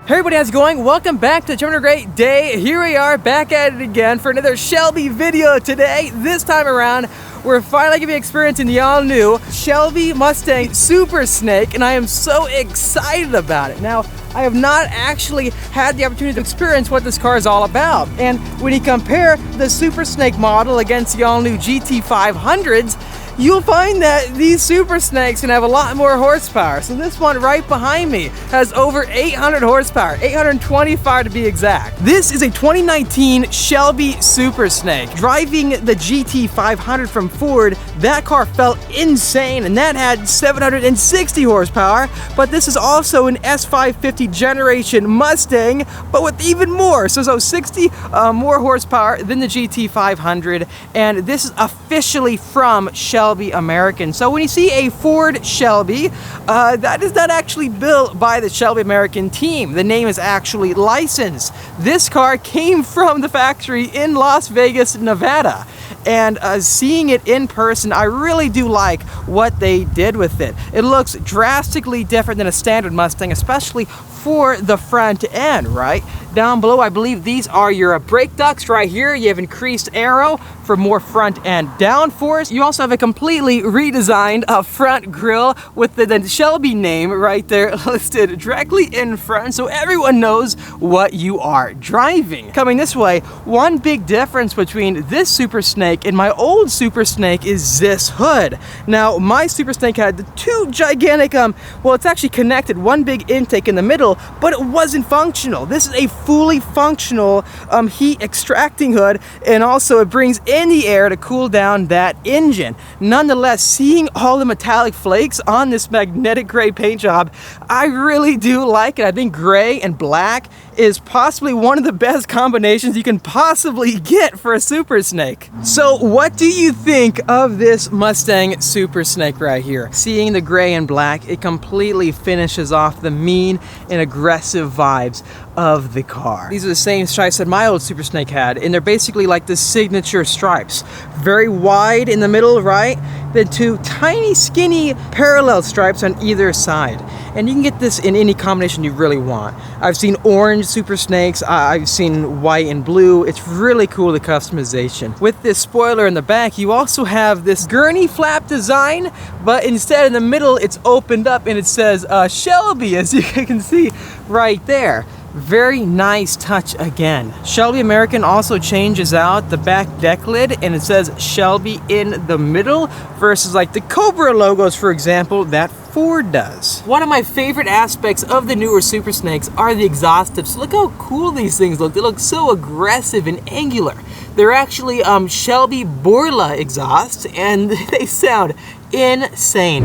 Hey everybody, how's it going? Welcome back to Another Great Day. Here we are back at it again for another Shelby video today. This time around, we're finally going to be experiencing the all-new Shelby Mustang Super Snake, and I am so excited about it. Now, I have not actually had the opportunity to experience what this car is all about. And when you compare the Super Snake model against the all-new GT500s, you'll find that these Super Snakes can have a lot more horsepower. So this one right behind me has over 800 horsepower, 825 to be exact. This is a 2019 Shelby Super Snake. Driving the GT500 from Ford, that car felt insane, and that had 760 horsepower, but this is also an S550 generation Mustang, but with even more, so 60 more horsepower than the GT500, and this is officially from Shelby American. So when you see a Ford Shelby, that is not actually built by the Shelby American team. The name is actually licensed. This car came from the factory in Las Vegas, Nevada. And seeing it in person, I really do like what they did with it. It looks drastically different than a standard Mustang, especially for the front end, right? Down below, I believe these are your brake ducts right here. You have increased aero for more front end downforce. You also have a completely redesigned front grille with the Shelby name right there listed directly in front, so everyone knows what you are driving. Coming this way, one big difference between this Super Snake and my old Super Snake is this hood. Now, my Super Snake had the two gigantic, well, it's actually connected, one big intake in the middle, but it wasn't functional. This is a fully functional heat extracting hood, and also it brings in the air to cool down that engine. Nonetheless, seeing all the metallic flakes on this magnetic gray paint job, I really do like it. I think gray and black is possibly one of the best combinations you can possibly get for a Super Snake. So what do you think of this Mustang Super Snake right here? Seeing the gray and black, it completely finishes off the mean and aggressive vibes of the car. These are the same stripes that my old Super Snake had, and they're basically like the signature stripes. Very wide in the middle, right? Then two tiny, skinny parallel stripes on either side. And you can get this in any combination you really want. I've seen orange Super Snakes, I've seen white and blue. It's really cool, the customization. With this spoiler in the back, you also have this gurney flap design, but instead in the middle, it's opened up and it says Shelby, as you can see right there. Very nice touch again. Shelby American also changes out the back deck lid, and it says Shelby in the middle versus like the Cobra logos, for example, that Ford does. One of my favorite aspects of the newer Super Snakes are the exhaust tips. Look how cool these things look. They look so aggressive and angular. They're actually Shelby Borla exhausts, and they sound insane.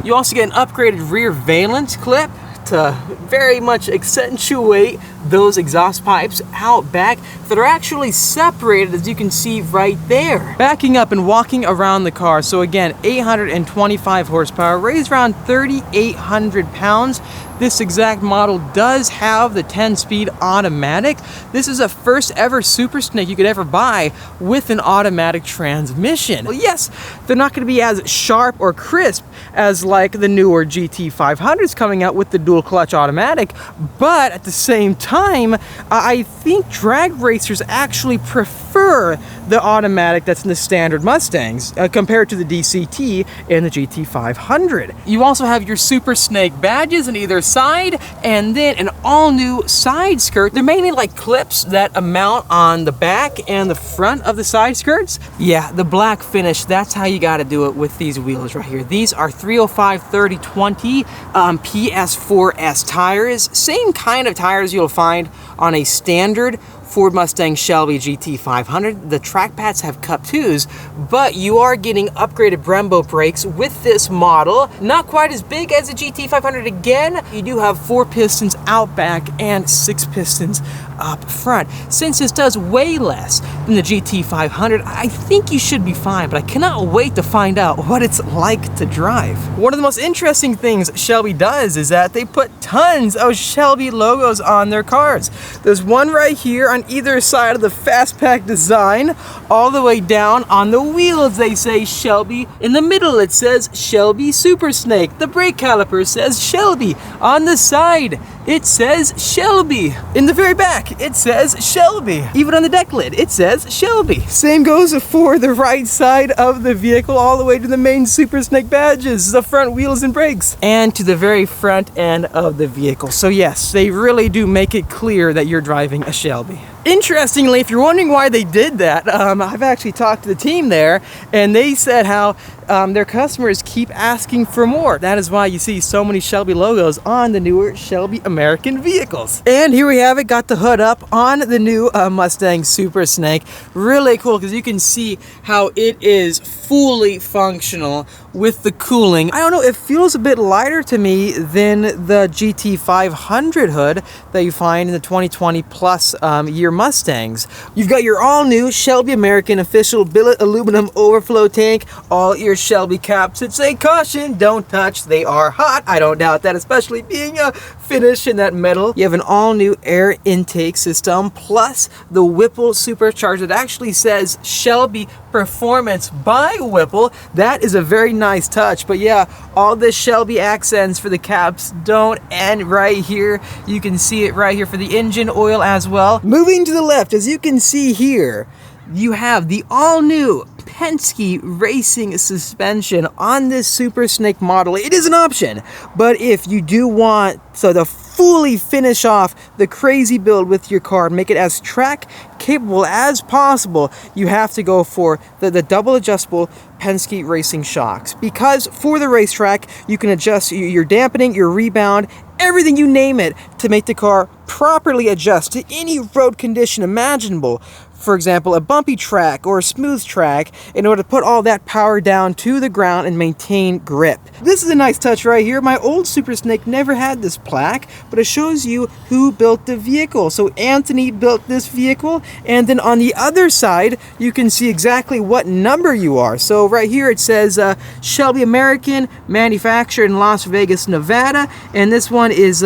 You also get an upgraded rear valence clip to very much accentuate those exhaust pipes out back that are actually separated, as you can see right there. Backing up and walking around the car, so again, 825 horsepower, weighs around 3,800 pounds. This exact model does have the 10-speed automatic. This is a first ever Super Snake you could ever buy with an automatic transmission. Well, yes, they're not going to be as sharp or crisp as like the newer GT500s coming out with the dual clutch automatic, but at the same time, I think drag racers actually prefer the automatic that's in the standard Mustangs compared to the DCT and the GT500. You also have your Super Snake badges on either side, and then an all-new side skirt. They're mainly like clips that mount on the back and the front of the side skirts. Yeah, the black finish, that's how you got to do it with these wheels right here. These are 305/30/20 PS4S tires. Same kind of tires you'll find on a standard Ford Mustang Shelby GT500. The track pads have Cup 2s, but you are getting upgraded Brembo brakes with this model. Not quite as big as the GT500 again. You do have 4 pistons out back and 6 pistons up front. Since this does way less than the GT500, I think you should be fine, but I cannot wait to find out what it's like to drive. One of the most interesting things Shelby does is that they put tons of Shelby logos on their cars. There's one right here on either side of the Fastpack design, all the way down on the wheels they say Shelby. In the middle it says Shelby Super Snake. The brake caliper says Shelby. On the side it says Shelby. In the very back it says Shelby. Even on the deck lid it says Shelby. Same goes for the right side of the vehicle, all the way to the main Super Snake badges, the front wheels and brakes, and to the very front end of the vehicle. So yes, they really do make it clear that you're driving a Shelby. Interestingly, if you're wondering why they did that, I've actually talked to the team there, and they said how their customers keep asking for more. That is why you see so many Shelby logos on the newer Shelby American vehicles. And here we have it, got the hood up on the new Mustang Super Snake. Really cool, because you can see how it is fully functional with the cooling. I don't know, it feels a bit lighter to me than the GT500 hood that you find in the 2020 plus year Mustangs. You've got your all new Shelby American official billet aluminum overflow tank, all your Shelby caps that say caution, don't touch, they are hot. I don't doubt that, especially being a finish in that metal. You have an all new air intake system, plus the Whipple supercharger that actually says Shelby Performance by Whipple. That is a very nice touch. But yeah, all the Shelby accents for the caps don't end right here. You can see it right here for the engine oil as well. Moving to the left, as you can see here, you have the all-new Penske racing suspension on this Super Snake model. It is an option, but if you do want to fully finish off the crazy build with your car, make it as track capable as possible, you have to go for the double adjustable Penske racing shocks, because for the racetrack you can adjust your dampening, your rebound, everything, you name it, to make the car properly adjust to any road condition imaginable. For example, a bumpy track or a smooth track, in order to put all that power down to the ground and maintain grip. This is a nice touch right here. My old Super Snake never had this plaque, but it shows you who built the vehicle. So Anthony built this vehicle, and then on the other side you can see exactly what number you are. So right here it says Shelby American, manufactured in Las Vegas, Nevada, and this one is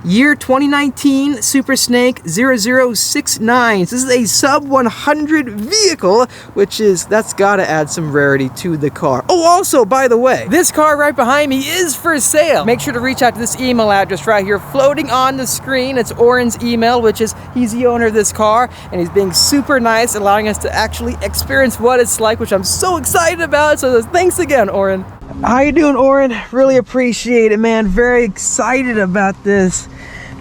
year 2019 Super Snake 0069. So this is a sub 100 vehicle, which is, that's gotta add some rarity to the car. Oh, also, by the way, this car right behind me is for sale. Make sure to reach out to this email address right here floating on the screen. It's Oren's email, which is, he's the owner of this car, and he's being super nice, allowing us to actually experience what it's like, which I'm so excited about. So thanks again, Oren. How you doing, Oren? Really appreciate it, man. Very excited about this.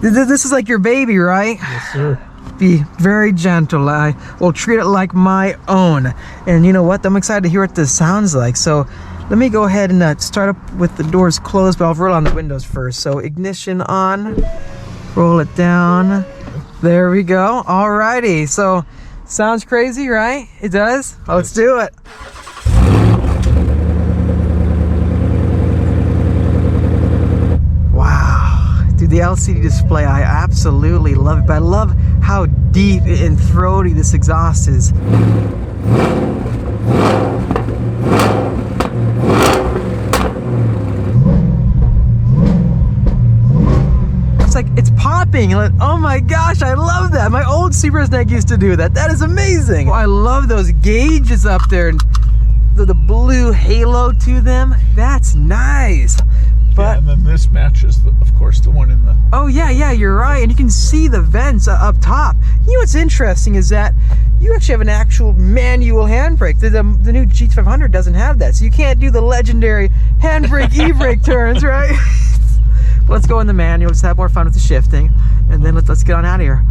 This is like your baby, right? Yes, sir. Be very gentle. I will treat it like my own. And you know what? I'm excited to hear what this sounds like. So let me go ahead and start up with the doors closed, but I'll roll on the windows first. So ignition on, roll it down. There we go. Alrighty. So sounds crazy, right? It does? Oh, let's do it. The LCD display, I absolutely love it, but I love how deep and throaty this exhaust is. It's like, it's popping. Like, oh my gosh, I love that. My old Super Snake used to do that. That is amazing. I love those gauges up there, and the blue halo to them. That's nice. But, yeah, and then this matches, of course, the one in the... Oh, yeah, you're right. And you can see the vents up top. You know what's interesting is that you actually have an actual manual handbrake. The new GT500 doesn't have that. So you can't do the legendary handbrake, e-brake turns, right? Let's go in the manual. Let's have more fun with the shifting. And then let's get on out of here.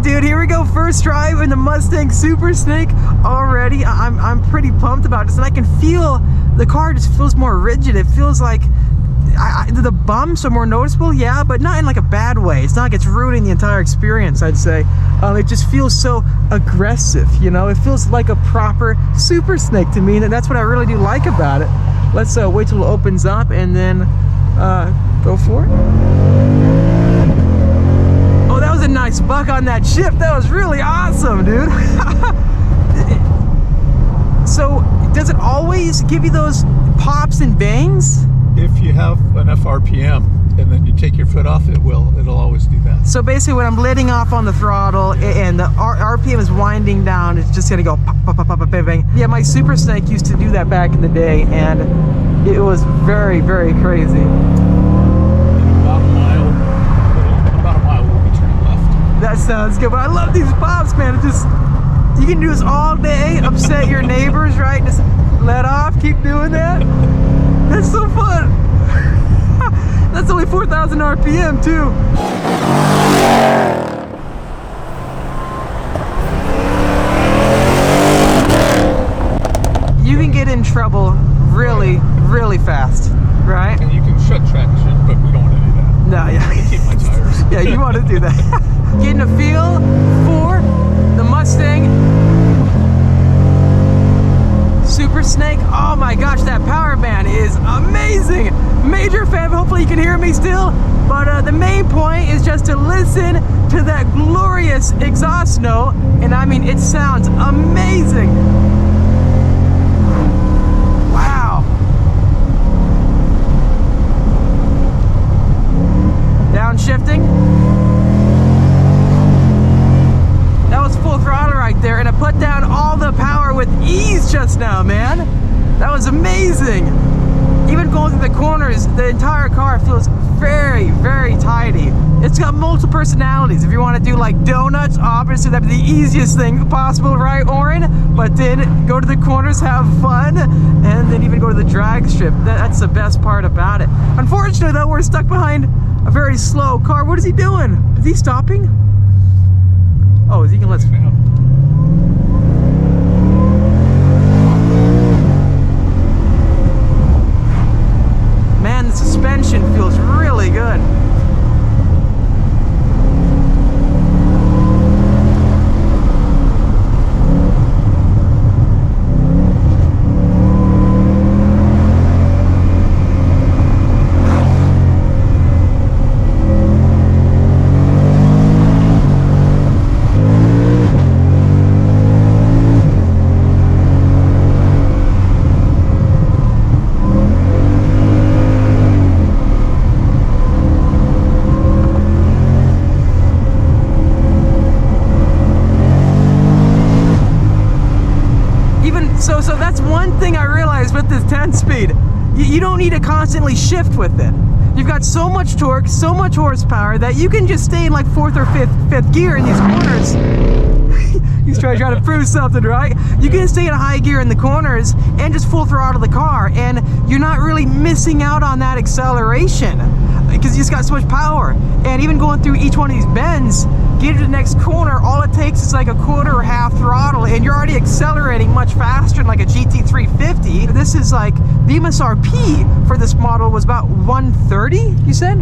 Dude, here we go, first drive in the Mustang Super Snake already. I'm pretty pumped about this, and I can feel the car just feels more rigid. It feels like the bumps are more noticeable, yeah, but not in like a bad way. It's not like it's ruining the entire experience, I'd say. It just feels so aggressive, you know? It feels like a proper Super Snake to me, and that's what I really do like about it. Let's wait till it opens up and then go for it. Oh, that was a nice buck on that shift. That was really awesome, dude. So, does it always give you those pops and bangs? If you have enough RPM and then you take your foot off, it'll always do that. So basically when I'm letting off on the throttle and the RPM is winding down, it's just gonna go pop, pop, pop, pop, pop, bang, bang. Yeah, my Super Snake used to do that back in the day, and it was very, very crazy. About a mile, we'll be turning left. That sounds good, but I love these pops, man. It just, you can do this all day, upset your neighbors, right? Just let off, keep doing that. That's so fun. That's only 4,000 RPM too. You can get in trouble really, really fast, right? And you can shut traction, but we don't want to do that. No, yeah. I keep my tires. Yeah, you want to do that. Getting a feel for the Mustang Super Snake. Oh my gosh, that power band is amazing. Major fan, hopefully you can hear me still. But the main point is just to listen to that glorious exhaust note. And I mean, it sounds amazing. Wow. Downshifting. That was full throttle right there, and I put down all the power with ease just now, man. That was amazing. Even going through the corners, the entire car feels very, very tidy. It's got multiple personalities. If you want to do like donuts, obviously that'd be the easiest thing possible, right, Oren? But then go to the corners, have fun, and then even go to the drag strip. That's the best part about it. Unfortunately, though, we're stuck behind a very slow car. What is he doing? Is he stopping? Oh, is he gonna let us? Man, the suspension feels really good. So that's one thing I realized with this 10-speed. You don't need to constantly shift with it. You've got so much torque, so much horsepower that you can just stay in like fourth or fifth gear in these corners. He's trying to prove something, right? You can stay in high gear in the corners and just full throttle the car, and you're not really missing out on that acceleration because you just got so much power. And even going through each one of these bends, get to the next corner, all it takes is like a quarter or half throttle, and you're already accelerating much faster than like a GT350. This is like, the MSRP for this model was about 130, you said?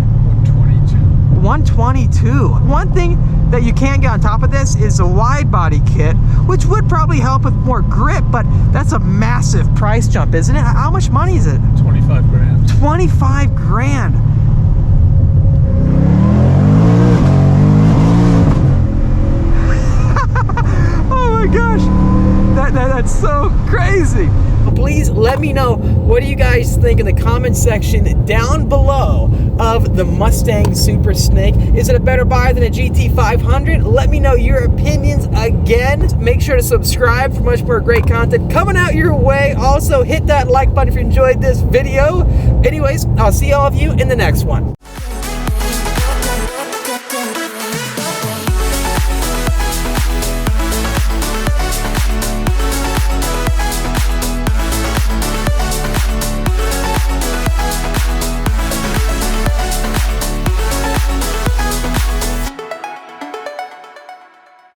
122. One thing that you can't get on top of this is a wide body kit, which would probably help with more grip, but that's a massive price jump, isn't it? How much money is it? 25 grand. 25 grand. Oh my gosh, that's so crazy. Please let me know, what do you guys think in the comment section down below of the Mustang Super Snake? Is it a better buy than a GT500? Let me know your opinions again. Make sure to subscribe for much more great content coming out your way. Also, hit that like button if you enjoyed this video. Anyways, I'll see all of you in the next one.